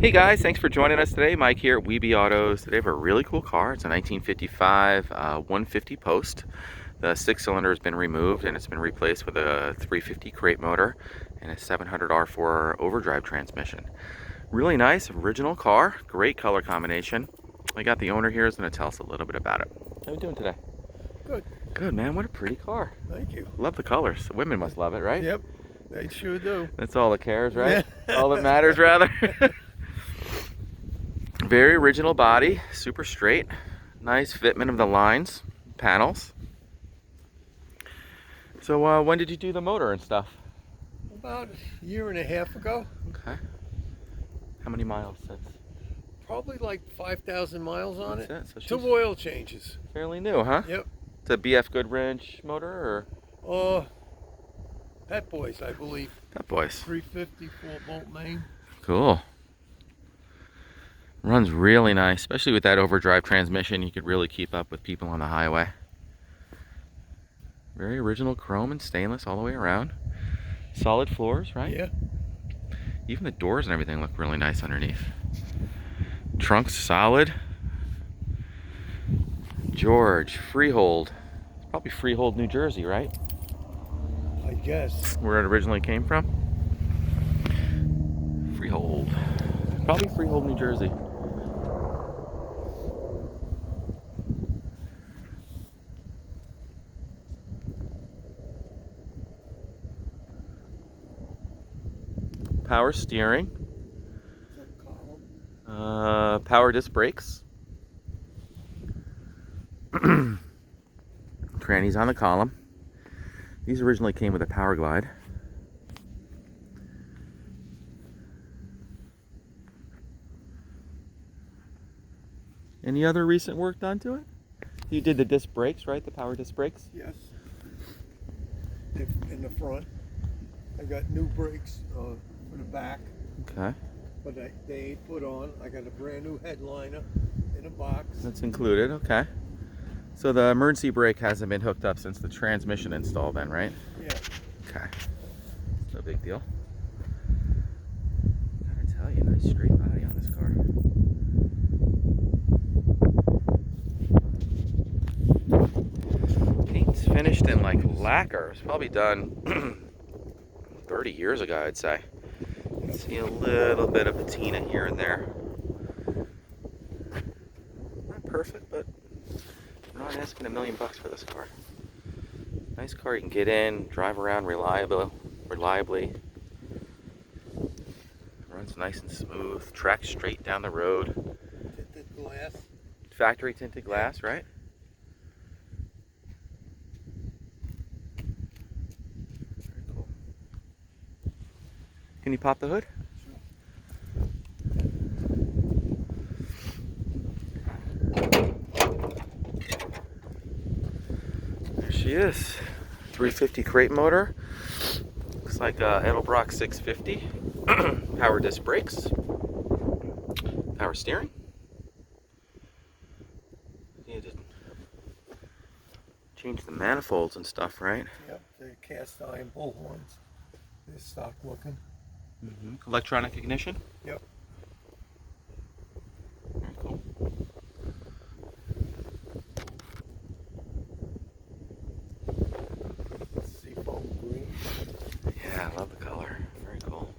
Hey guys, thanks for joining us today. Mike here at Weeby Autos. Today we have a really cool car. It's a 1955 150 post. The 6-cylinder has been removed and it's been replaced with a 350 crate motor and a 700 R4 overdrive transmission. Really nice, original car. Great color combination. I got the owner here who's going to tell us a little bit about it. How are you doing today? Good. Good, man. What a pretty car. Thank you. Love the colors. The women must love it, right? Yep, they sure do. That's all that cares, right? Yeah. All that matters, rather. Very original body, super straight. Nice fitment of the lines, panels. So when did you do the motor and stuff? About a year and a half ago. Okay. How many miles since? Probably like 5,000 miles on it. That's it. So Two she's oil changes. fairly new, huh? Yep. It's a BF Goodwrench motor or? Pet Boys, I believe. Pet Boys. 350 4-bolt main. Cool. Runs really nice, especially with that overdrive transmission. You could really keep up with people on the highway. Very original chrome and stainless all the way around. Solid floors, right? Yeah. Even the doors and everything look really nice underneath. Trunk's solid. George, Freehold. It's probably Freehold, New Jersey, right? I guess. Where it originally came from. Freehold. Probably Freehold, New Jersey. Power steering. Power disc brakes. Crannies on the column. These originally came with a power glide. Any other recent work done to it? You did the disc brakes, right? The power disc brakes? Yes. In the front. I got new brakes for the back. Okay. But they ain't put on. I got a brand new headliner in a box. That's included, okay. So the emergency brake hasn't been hooked up since the transmission install then, right? Yeah. Okay. No big deal. Gotta tell you, nice straight body on this car. Paint's finished in like lacquer. It's probably done 30 years ago, I'd say. You can see a little bit of patina here and there. Not perfect, but I'm not asking $1 million for this car. Nice car, you can get in, drive around reliably. Runs nice and smooth, tracks straight down the road. Tinted glass. Factory tinted glass, right? Very cool. Can you pop the hood? There she is. 350 crate motor. Looks like a Edelbrock 650. Power disc brakes. Power steering. You did change the manifolds and stuff, right? Yep. They're cast iron bullhorns. They're stock looking. Electronic ignition. Yep. Very cool. Seafoam green. Yeah, I love the color. Very cool.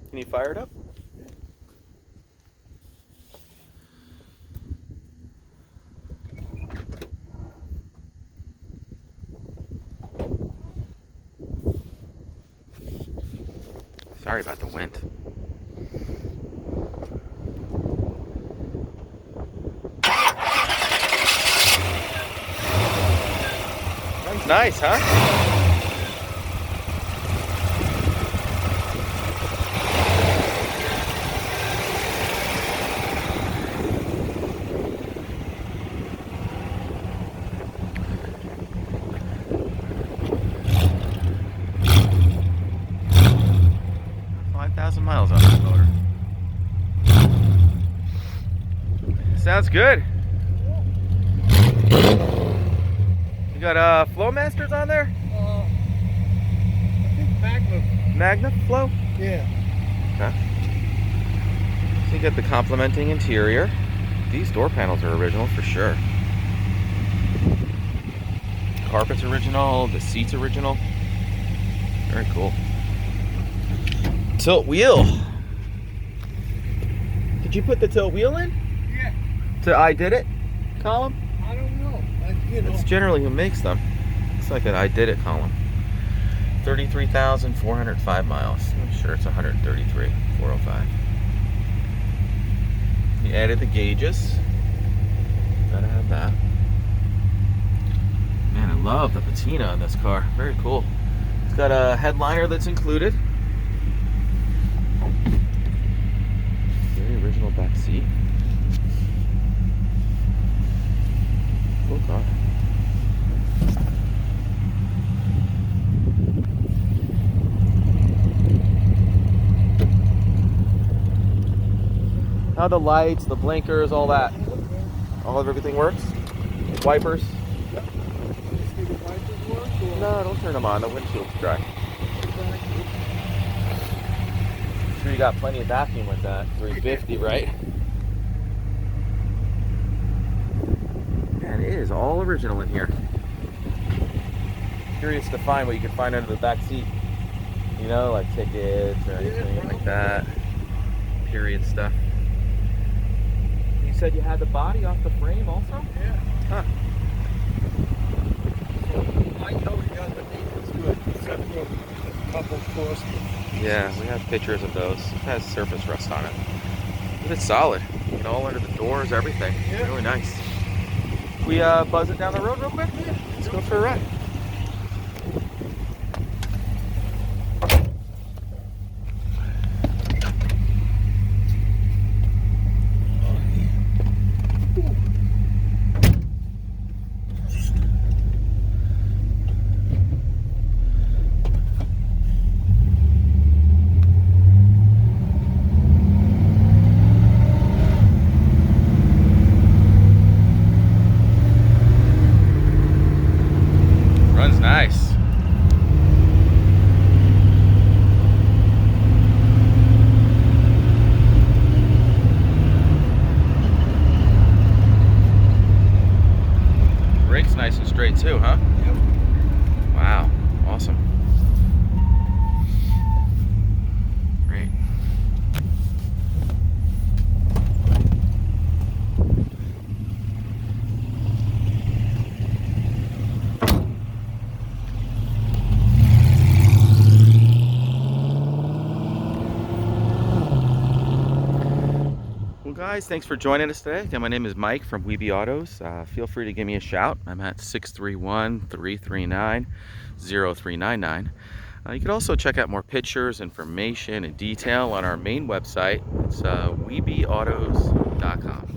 Can you fire it up? Sorry about the wind. That's nice, huh? Miles on that motor. Sounds good. You got Flowmasters on there? I think Magnaflow. Magnaflow? Yeah. Okay. So you get the complementing interior. These door panels are original for sure. Carpet's original, the seat's original. Very cool. Tilt wheel. Did you put the tilt wheel in? Yeah. To I did it column? I don't know. It's generally who makes them. Looks like an I did it column. 33,405 miles. I'm sure it's 133,405. He added the gauges. Gotta have that. Man, I love the patina on this car. Very cool. It's got a headliner that's included. Very original back seat. Cool car. How the lights, the blinkers, all that. All of everything works? Wipers? No, don't turn them on. The windshield's dry. I'm sure you got plenty of vacuum with that. 350, right? Man, it is all original in here. Curious to find what you can find under the back seat. You know, like tickets or anything like that. Period stuff. You said you had the body off the frame also? Yeah. Huh. I know he got the maintenance good, except for a couple course. Yeah, we have pictures of those. It has surface rust on it. But it's solid. You know, all under the doors, everything. Yeah. Really nice. We buzz it down the road real quick? Yeah. Let's go for a ride. Runs nice. Brake's nice and straight too, huh? Yep. Wow, awesome. Great. Well, guys, thanks for joining us today. Again, my name is Mike from Weeby Autos. Feel free to give me a shout. I'm at 631-339-0399. You can also check out more pictures, information, and detail on our main website. It's weebyautos.com.